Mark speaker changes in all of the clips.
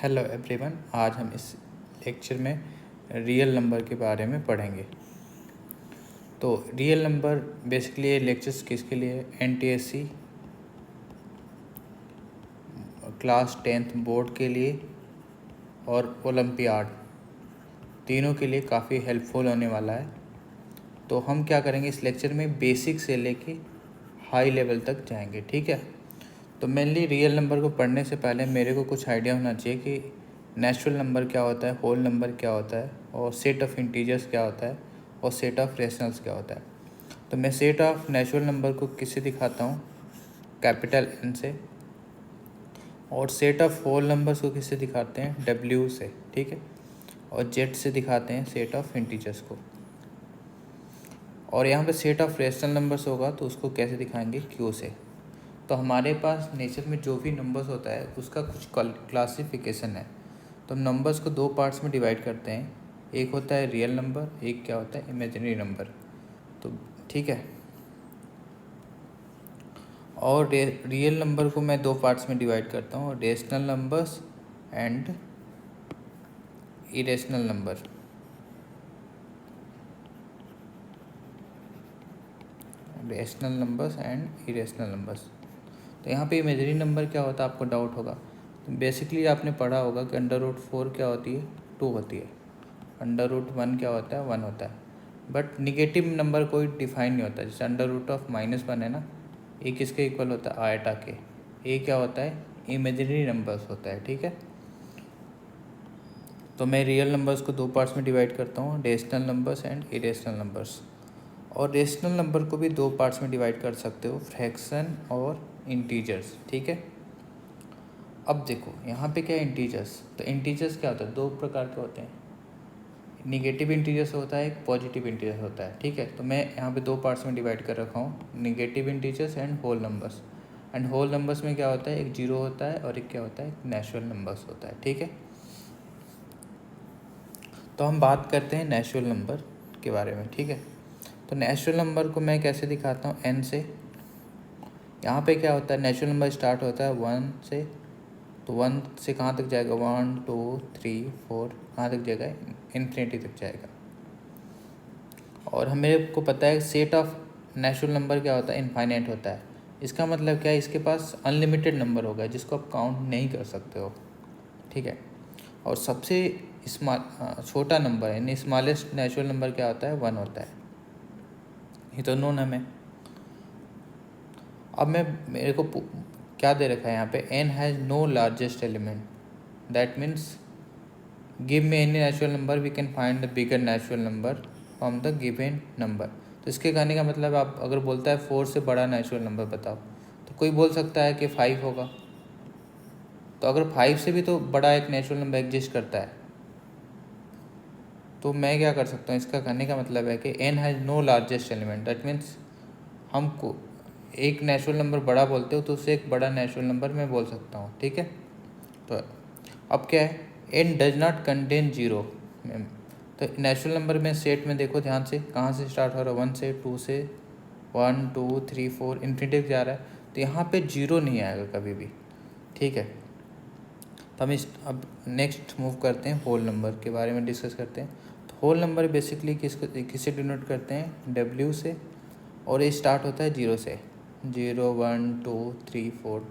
Speaker 1: Hello everyone, आज हम इस लेक्चर में रियल नंबर के बारे में पढ़ेंगे। तो रियल नंबर बेसिकली ये लेक्चर्स किसके लिए? एनटीएससी क्लास 10th बोर्ड के लिए और ओलंपियाड तीनों के लिए काफ़ी हेल्पफुल होने वाला है। तो हम क्या करेंगे इस लेक्चर में, बेसिक से लेके हाई लेवल तक जाएंगे, ठीक है। तो मेनली रियल नंबर को पढ़ने से पहले मेरे को कुछ आइडिया होना चाहिए कि नेचुरल नंबर क्या होता है, होल नंबर क्या होता है, और सेट ऑफ इंटीजर्स क्या होता है, और सेट ऑफ रेशनल्स क्या होता है। तो मैं सेट ऑफ नेचुरल नंबर को किससे दिखाता हूँ? कैपिटल N से। और सेट ऑफ होल नंबर्स को किससे दिखाते हैं? W से, ठीक है। और Z से दिखाते हैं सेट ऑफ इंटीजर्स को। और यहाँ पे सेट ऑफ रेशनल नंबर्स होगा तो उसको कैसे दिखाएंगे? Q से। तो हमारे पास नेचर में जो भी नंबर्स होता है उसका कुछ क्लासिफिकेशन है। तो हम नंबर्स को दो पार्ट्स में डिवाइड करते हैं, एक होता है रियल नंबर, एक क्या होता है? Imaginary number. तो ठीक है। और रियल नंबर को मैं दो पार्ट्स में डिवाइड करता हूँ, rational numbers and irrational number. Rational numbers and irrational numbers. तो यहाँ पे इमेजिनरी नंबर क्या होता है, आपको डाउट होगा। तो बेसिकली आपने पढ़ा होगा कि √4 क्या होती है? 2 होती है। √1 क्या होता है? 1 होता है। बट निगेटिव नंबर कोई डिफाइन नहीं होता। जैसे √(-1) है ना, ये किसके इक्वल होता है? आयटा के। ये क्या होता है? इमेजिनरी नंबर्स होता है, ठीक है। तो मैं रियल नंबर्स को दो पार्ट्स में डिवाइड करता हूँ, rational numbers and irrational numbers. और रेशनल नंबर को भी दो पार्ट्स में डिवाइड कर सकते हो, फ्रैक्शन और इंटीजर्स, ठीक है। अब देखो यहाँ पे क्या है? इंटीजर्स। तो इंटीजर्स क्या होता है? दो प्रकार के होते हैं, निगेटिव इंटीजर्स होता है, एक पॉजिटिव इंटीजर्स होता है, ठीक है। तो मैं यहाँ पे दो पार्ट्स में डिवाइड कर रखा हूँ, negative integers and whole numbers. And whole numbers में क्या होता है? एक 0 होता है और एक क्या होता है? एक नेचुरल नंबर्स होता है, ठीक है। तो हम बात करते हैं नेचुरल नंबर के बारे में, ठीक है। तो नेचुरल नंबर को मैं कैसे दिखाता हूँ? n से। यहाँ पे क्या होता है? नेचुरल नंबर स्टार्ट होता है 1 से। तो 1 से कहाँ तक जाएगा? 1 2 3 4, कहाँ तक जाएगा? इन्फिनिटी तक जाएगा। और हमें को पता है सेट ऑफ नेचुरल नंबर क्या होता है? इनफाइनाइट होता है। इसका मतलब क्या है? इसके पास अनलिमिटेड नंबर होगा जिसको आप काउंट नहीं कर सकते हो, ठीक है। और सबसे छोटा नंबर है, यानी स्मॉलेस्ट नेचुरल नंबर क्या होता है? 1 होता है। ये तो नोन हमें। अब मेरे को क्या दे रखा है यहाँ पे? n has no largest element, that means give me any natural number, we can find the bigger natural number from the given number. तो इसके कहने का मतलब, आप अगर बोलता है 4 से बड़ा नेचुरल नंबर बताओ, तो कोई बोल सकता है कि 5 होगा। तो अगर 5 से भी तो बड़ा एक नेचुरल नंबर एग्जिस्ट करता है, तो मैं क्या कर सकता हूँ? इसका कहने का मतलब है कि n has no largest element, that means हमको एक नेचुरल नंबर बड़ा बोलते हो तो उससे एक बड़ा नेचुरल नंबर मैं बोल सकता हूँ, ठीक है। तो अब क्या है? n does not contain 0। तो नेचुरल नंबर में सेट में देखो ध्यान से, कहाँ से स्टार्ट हो रहा है? 1 से, 2 से, 1 2 3 4 इन्फिनिटी जा रहा है। तो यहाँ पे 0 नहीं आएगा कभी भी, ठीक है। तो हम अब नेक्स्ट मूव करते हैं, होल नंबर के बारे में डिस्कस करते हैं। तो होल नंबर बेसिकली किससे डिनोट करते हैं? W से। और ये स्टार्ट होता है 0 से, 0 1 2 3 4।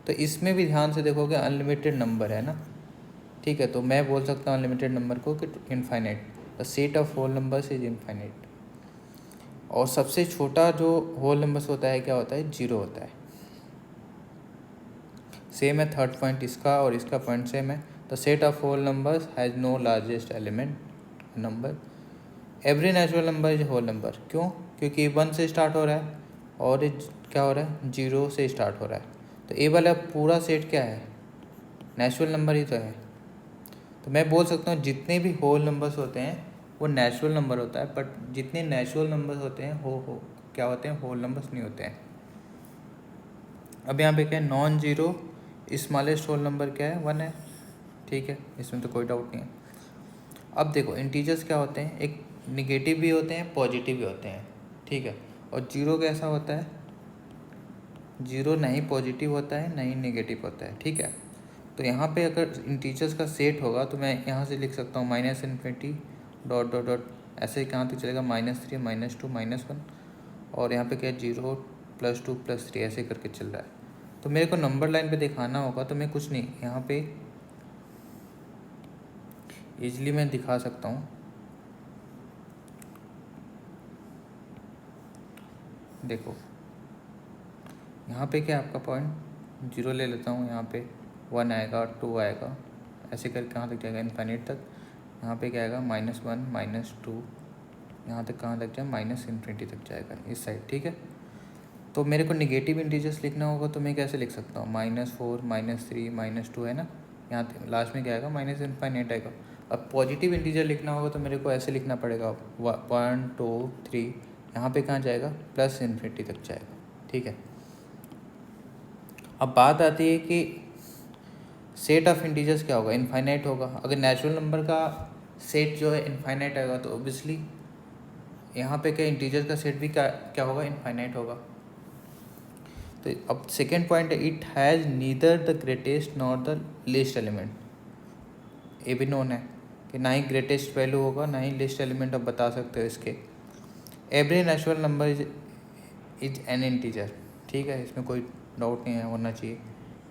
Speaker 1: तो इसमें भी ध्यान से देखोगे अनलिमिटेड नंबर है ना, ठीक है। तो मैं बोल सकता हूँ अनलिमिटेड नंबर को कि infinite. The set of whole numbers is infinite. और सबसे छोटा जो होल नंबर्स होता है क्या होता है? 0 होता है। सेम है थर्ड पॉइंट इसका और इसका पॉइंट सेम है। The set of whole numbers has no largest element number. Every natural number is whole number. क्यों? क्योंकि 1 से स्टार्ट हो रहा है और क्या हो रहा है? 0 से स्टार्ट हो रहा है। तो ए वाला पूरा सेट क्या है? नेचुरल नंबर ही तो है। तो मैं बोल सकता हूँ जितने भी होल नंबर्स होते हैं वो नेचुरल नंबर होता है, बट जितने नेचुरल नंबर्स होते हैं हो क्या होते हैं? होल नंबर्स नहीं होते हैं। अब यहाँ पे क्या है? Non zero smallest whole number क्या है? 1 है, ठीक है, इसमें तो कोई डाउट नहीं है। अब देखो इंटीजर्स क्या होते हैं? एक निगेटिव भी होते हैं, पॉजिटिव भी होते हैं, ठीक है। और 0 कैसा होता है? 0 नहीं पॉजिटिव होता है, नहीं नेगेटिव होता है, ठीक है। तो यहाँ पे अगर इंटीजर्स का सेट होगा तो मैं यहाँ से लिख सकता हूँ minus infinity dot dot dot, ऐसे कहाँ तक चलेगा -3 -2 -1, और यहाँ पे क्या है 0 +2 +3 ऐसे करके चल रहा है। तो मेरे को नंबर लाइन पे दिखाना होगा तो मैं कुछ नहीं यहाँ पे ईजिली मैं दिखा सकता हूँ। देखो यहाँ पे क्या आपका पॉइंट 0 ले लेता हूँ, यहाँ पे 1 आएगा 2 आएगा, ऐसे करके कहाँ तक जाएगा इनफाइनाइट तक। यहाँ पे क्या आएगा -1 -2, यहाँ तक कहाँ तक जाए -इन्फिनिटी तक जाएगा इस साइड, ठीक है। तो मेरे को नेगेटिव इंटीजर्स लिखना होगा तो मैं कैसे लिख सकता हूँ -4 -3 -2 है ना, यहाँ लास्ट में क्या आएगा -इन्फाइनाइट आएगा। अब पॉजिटिव इंटीजर लिखना होगा तो मेरे को ऐसे लिखना पड़ेगा 1 2 3, यहाँ पे कहाँ जाएगा +इन्फिनिटी तक जाएगा, ठीक है। अब बात आती है कि सेट ऑफ इंटीजर्स क्या होगा, इनफाइनाइट होगा। अगर नेचुरल नंबर का सेट जो है इनफाइनाइट आएगा तो ऑब्वियसली यहाँ पे क्या इंटीजर्स का सेट भी क्या होगा, इनफाइनाइट होगा। तो अब सेकेंड पॉइंट है, it has neither the greatest nor the list element. ये भी नोन है कि ना ही ग्रेटेस्ट वैल्यू होगा ना ही लिस्ट एलिमेंट आप बता सकते हो इसके। Every natural number is an integer, ठीक है, इसमें कोई डाउट नहीं है, होना चाहिए।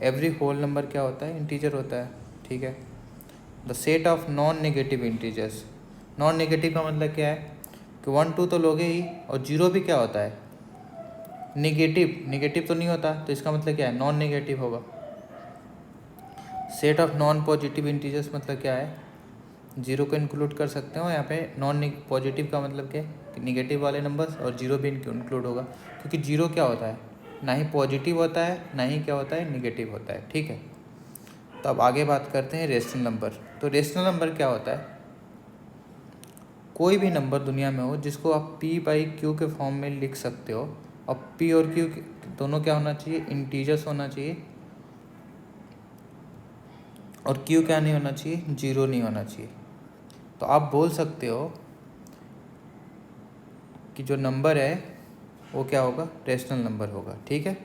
Speaker 1: एवरी होल नंबर क्या होता है, इंटीजर होता है, ठीक है। The set of non negative integers, non negative का मतलब क्या है कि 1 2 तो लोगे ही, और 0 भी क्या होता है नेगेटिव तो नहीं होता, तो इसका मतलब क्या है नॉन नेगेटिव होगा। Set of non positive integers मतलब क्या है, 0 को इंक्लूड कर सकते हो यहाँ पे। नॉन पॉजिटिव का मतलब क्या है कि निगेटिव वाले नंबर्स, और 0 भी इंक्लूड होगा, क्योंकि 0 क्या होता है ना ही पॉजिटिव होता है ना ही क्या होता है निगेटिव होता है, ठीक है। तो अब आगे बात करते हैं रेशनल नंबर। तो रेशनल नंबर क्या होता है, कोई भी नंबर दुनिया में हो जिसको आप p/q के फॉर्म में लिख सकते हो, और p और q दोनों क्या होना चाहिए, इंटीजर्स होना चाहिए, और q क्या नहीं होना चाहिए, 0 नहीं होना चाहिए। तो आप बोल सकते हो कि जो नंबर है वो क्या होगा, रेशनल नंबर होगा, ठीक है।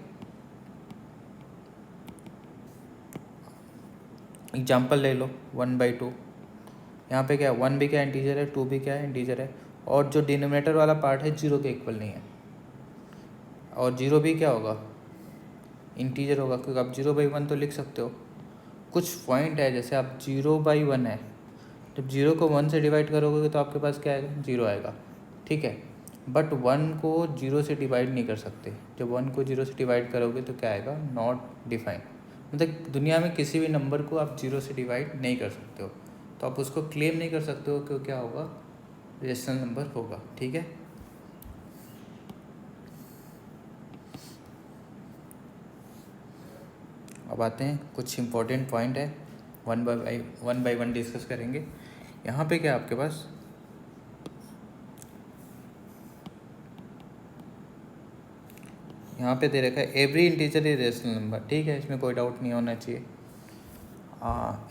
Speaker 1: एग्जाम्पल ले लो 1/2, यहाँ पे क्या है 1 भी क्या इंटीजर है, 2 भी क्या है इंटीजर है, और जो डिनोमिनेटर वाला पार्ट है 0 के इक्वल नहीं है, और 0 भी क्या होगा इंटीजर होगा, क्योंकि आप 0/1 तो लिख सकते हो। कुछ पॉइंट है, जैसे आप 0/1 है, जब 0 को 1 से डिवाइड करोगे तो आपके पास क्या आएगा, 0 आएगा, ठीक है। बट 1 को 0 से डिवाइड नहीं कर सकते, जब 1 को 0 से डिवाइड करोगे तो क्या आएगा, नॉट डिफाइंड। मतलब दुनिया में किसी भी नंबर को आप 0 से डिवाइड नहीं कर सकते हो, तो आप उसको क्लेम नहीं कर सकते हो कि क्या होगा, रेशनल नंबर होगा, ठीक है। अब आते हैं कुछ इंपॉर्टेंट पॉइंट है, वन बाय वन डिस्कस करेंगे। यहाँ पे क्या आपके पास यहाँ पे दे रखा है every integer is rational number, ठीक है, इसमें कोई डाउट नहीं होना चाहिए।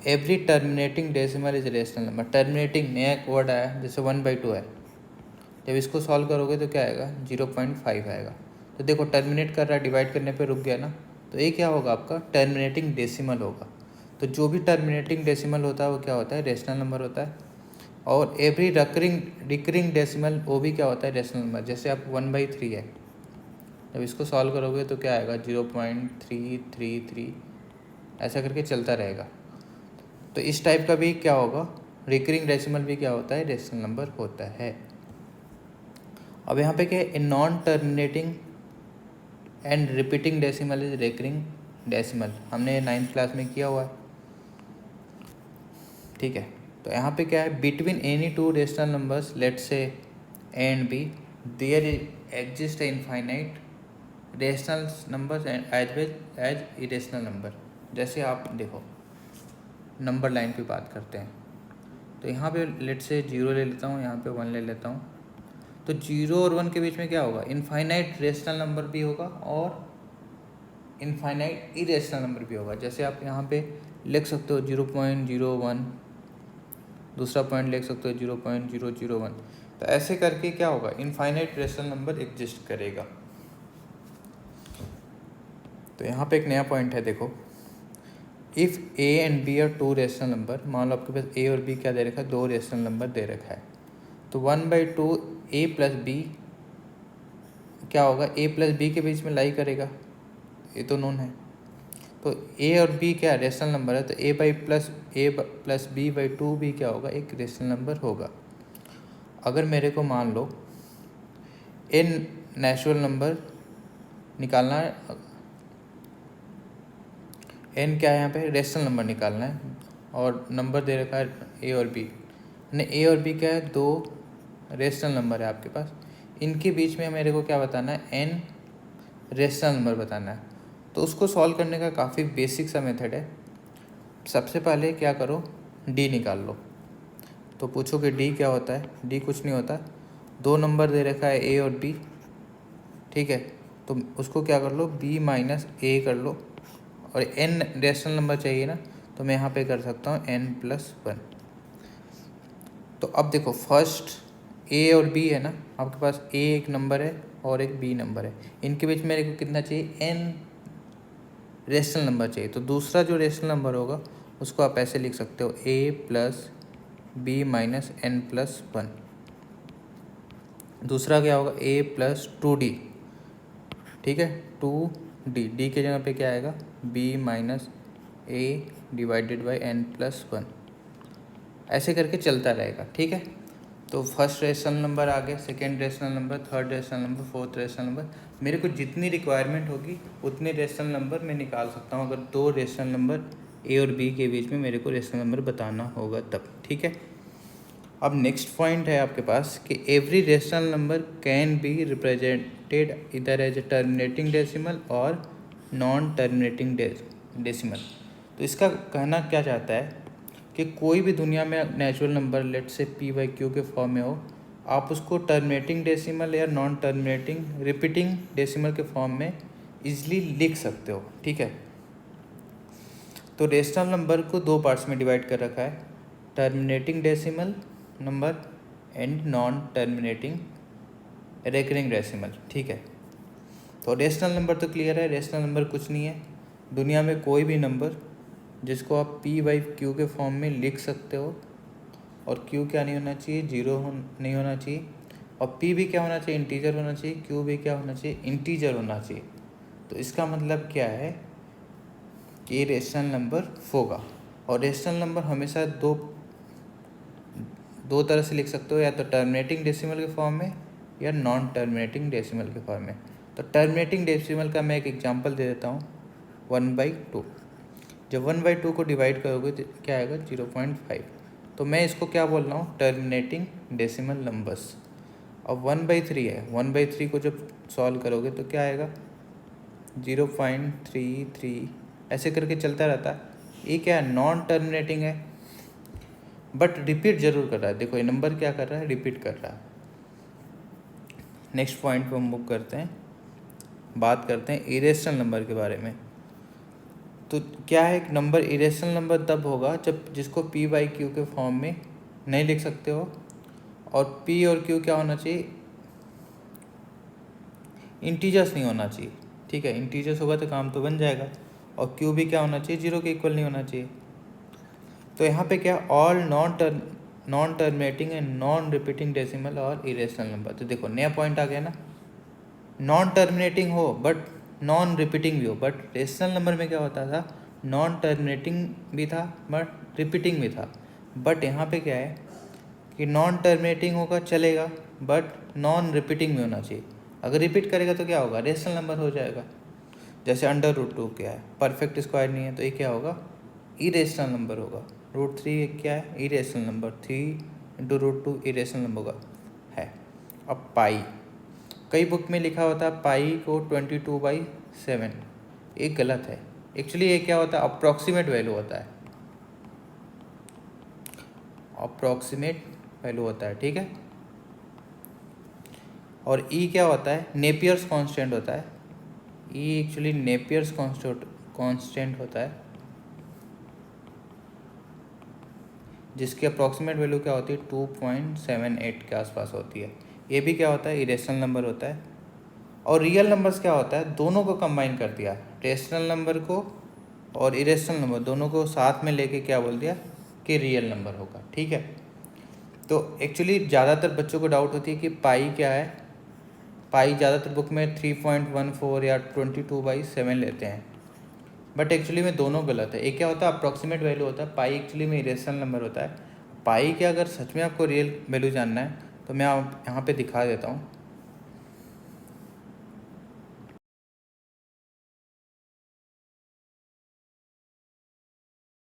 Speaker 1: Every terminating decimal is rational number. Terminating नया एक वर्ड आया, जैसे 1/2 है, जब इसको सॉल्व करोगे तो क्या आएगा, 0.5 आएगा। तो देखो टर्मिनेट कर रहा है, डिवाइड करने पे रुक गया ना, तो ये क्या होगा आपका टर्मिनेटिंग डेसिमल होगा। तो जो भी टर्मिनेटिंग डेसिमल होता है वो क्या होता है, रेशनल नंबर होता है। और एवरी रिकरिंग डेसिमल वो भी क्या होता है, रेशनल नंबर। जैसे आप 1/3 है, जब इसको सॉल्व करोगे तो क्या आएगा 0.333, ऐसा करके चलता रहेगा। तो इस टाइप का भी क्या होगा, रिकरिंग डेसिमल भी क्या होता है, रेशनल नंबर होता है। अब यहाँ पे क्या है, non terminating and repeating decimal is recurring decimal, हमने 9th क्लास में किया हुआ है, ठीक है। तो यहाँ पे क्या है, between any two rational numbers let say A and B there exist infinite rational numbers and as well as irrational number. जैसे आप देखो नंबर लाइन पे बात करते हैं, तो यहाँ पे लेट से 0 ले लेता हूँ, यहाँ पे 1 ले लेता हूँ, तो 0 और 1 के बीच में क्या होगा, इनफाइनाइट रेशनल नंबर भी होगा और इनफाइनाइट इरेशनल नंबर भी होगा। जैसे आप यहाँ पे लिख सकते हो 0.01, दूसरा पॉइंट लिख सकते हो 0.001, तो ऐसे करके क्या होगा, इनफाइनाइट रेशनल नंबर एग्जिस्ट करेगा। तो यहाँ पे एक नया पॉइंट है, देखो if A and B are two rational number, मान लो आपके पास ए और बी क्या दे रखा है, दो रेशनल नंबर दे रखा है, तो 1/2 ए प्लस बी क्या होगा, ए प्लस बी के बीच में लाई करेगा, ये तो नोन है। तो ए और बी क्या रेशनल नंबर है, तो ए प्लस बी बाई टू भी क्या होगा, एक रेशनल नंबर होगा। अगर मेरे को मान लो एन नेचुरल नंबर निकालना है, एन क्या है यहाँ पे, रेशनल नंबर निकालना है, और नंबर दे रखा है ए और बी, यानी ए और बी क्या है, दो रेशनल नंबर है आपके पास, इनके बीच में मेरे को क्या बताना है, एन रेशनल नंबर बताना है। तो उसको सॉल्व करने का काफ़ी बेसिक सा मेथड है। सबसे पहले क्या करो, डी निकाल लो। तो पूछो कि डी क्या होता है, डी कुछ नहीं होता, दो नंबर दे रखा है ए और बी, ठीक है, तो उसको क्या कर लो, बी माइनस ए कर लो, और एन रेशनल नंबर चाहिए ना, तो मैं यहाँ पे कर सकता हूँ n+1। तो अब देखो फर्स्ट ए और बी है ना, आपके पास ए एक नंबर है और एक बी नंबर है, इनके बीच मेरे को कितना चाहिए, एन रेशनल नंबर चाहिए। तो दूसरा जो रेशनल नंबर होगा उसको आप ऐसे लिख सकते हो, ए प्लस बी माइनस n+1। दूसरा क्या होगा, ए प्लस 2d, ठीक है, 2d, डी के जगह पे क्या आएगा, B minus A divided by n+1, ऐसे करके चलता रहेगा, ठीक है। तो फर्स्ट रेशनल नंबर आ गया, second rational number, third rational number, fourth rational number, मेरे को जितनी रिक्वायरमेंट होगी उतने रेशनल नंबर मैं निकाल सकता हूँ, अगर दो रेशनल नंबर ए और बी के बीच में मेरे को रेशनल नंबर बताना होगा तब, ठीक है। अब नेक्स्ट पॉइंट है आपके पास कि every rational number can be represented इधर एज ए टर्मिनेटिंग डेसिमल और नॉन टर्मिनेटिंग डेसिमल। तो इसका कहना क्या चाहता है कि कोई भी दुनिया में नेचुरल नंबर लेट से p/q के फॉर्म में हो, आप उसको टर्मिनेटिंग डेसिमल या नॉन टर्मिनेटिंग रिपीटिंग डेसिमल के फॉर्म में इजीली लिख सकते हो, ठीक है। तो रेशनल नंबर को दो पार्ट्स में डिवाइड कर रखा है, terminating decimal number and non terminating recurring decimal, ठीक है। तो रेशनल नंबर तो क्लियर है, रेशनल नंबर कुछ नहीं है, दुनिया में कोई भी नंबर जिसको आप p/q के फॉर्म में लिख सकते हो, और q क्या नहीं होना चाहिए, जीरो नहीं होना चाहिए, और p भी क्या होना चाहिए, इंटीजर होना चाहिए, q भी क्या होना चाहिए, इंटीजर होना चाहिए। तो इसका मतलब क्या है कि ये रेशनल नंबर होगा, और रेशनल नंबर हमेशा दो तरह से लिख सकते हो, या तो टर्मिनेटिंग डेसिमल के फॉर्म में या नॉन टर्मिनेटिंग डेसिमल के फॉर्म में। तो टर्मिनेटिंग डेसिमल का मैं एक एग्जांपल दे देता हूँ, 1/2। जब 1/2 को डिवाइड करोगे तो क्या आएगा, 0.5। तो मैं इसको क्या बोल रहा हूँ, टर्मिनेटिंग डेसिमल नंबर्स। अब 1/3 है, 1/3 को जब सॉल्व करोगे तो क्या आएगा, 0.33, ऐसे करके चलता रहता है। ये क्या है, नॉन टर्मिनेटिंग है, बट रिपीट जरूर कर रहा है। देखो ये नंबर क्या कर रहा है, रिपीट कर रहा है। नेक्स्ट पॉइंट पे हम मूव करते हैं, बात करते हैं इरेशनल नंबर के बारे में। तो क्या है, एक नंबर इरेशनल नंबर तब होगा जब जिसको p/q के फॉर्म में नहीं लिख सकते हो, और p और q क्या होना चाहिए, इंटीजर्स नहीं होना चाहिए, ठीक है। इंटीजर्स होगा तो काम तो बन जाएगा, और q भी क्या होना चाहिए, जीरो के इक्वल नहीं होना चाहिए। तो यहाँ पे क्या, all non terminating and non repeating decimal और इरेशनल नंबर। तो देखो नया पॉइंट आ गया ना, नॉन टर्मिनेटिंग हो बट नॉन रिपीटिंग भी हो। बट रेशनल नंबर में क्या होता था, नॉन टर्मिनेटिंग भी था बट रिपीटिंग भी था। बट यहाँ पे क्या है कि नॉन टर्मिनेटिंग होगा चलेगा, बट नॉन रिपीटिंग भी होना चाहिए। अगर रिपीट करेगा तो क्या होगा, रेशनल नंबर हो जाएगा। जैसे √2 क्या है, परफेक्ट स्क्वायर नहीं है, तो ये क्या होगा, इरेशनल नंबर होगा। √3 क्या है, इरेशनल नंबर, 3 × √2 इरेशनल नंबर होगा है। अब पाई, कई बुक में लिखा होता है पाई को 22/7, ये गलत है। एक्चुअली ये क्या होता है, अप्रॉक्सीमेट वैल्यू होता है, अप्रॉक्सीमेट वैल्यू होता है, ठीक है। और ई क्या होता है, नेपियर्स कांस्टेंट होता है। ई एक्चुअली नेपियर्स कांस्टेंट होता है, जिसकी अप्रॉक्सीमेट वैल्यू क्या होती है, 2.78 के आसपास होती है। ये भी क्या होता है, इरेशनल नंबर होता है। और रियल नंबर्स क्या होता है, दोनों को कंबाइन कर दिया, रेशनल नंबर को और इरेशनल नंबर दोनों को साथ में लेके क्या बोल दिया कि रियल नंबर होगा। ठीक है, तो एक्चुअली ज़्यादातर बच्चों को डाउट होती है कि पाई क्या है। पाई ज़्यादातर बुक में 3.14 या 22/7 लेते हैं, बट एक्चुअली में दोनों गलत है। एक क्या होता है अप्रॉक्सीमेट वैल्यू होता है, पाई एक्चुअली में इरेशनल नंबर होता है। पाई के अगर सच में आपको रियल वैल्यू जानना है तो मैं यहाँ पे दिखा देता हूँ।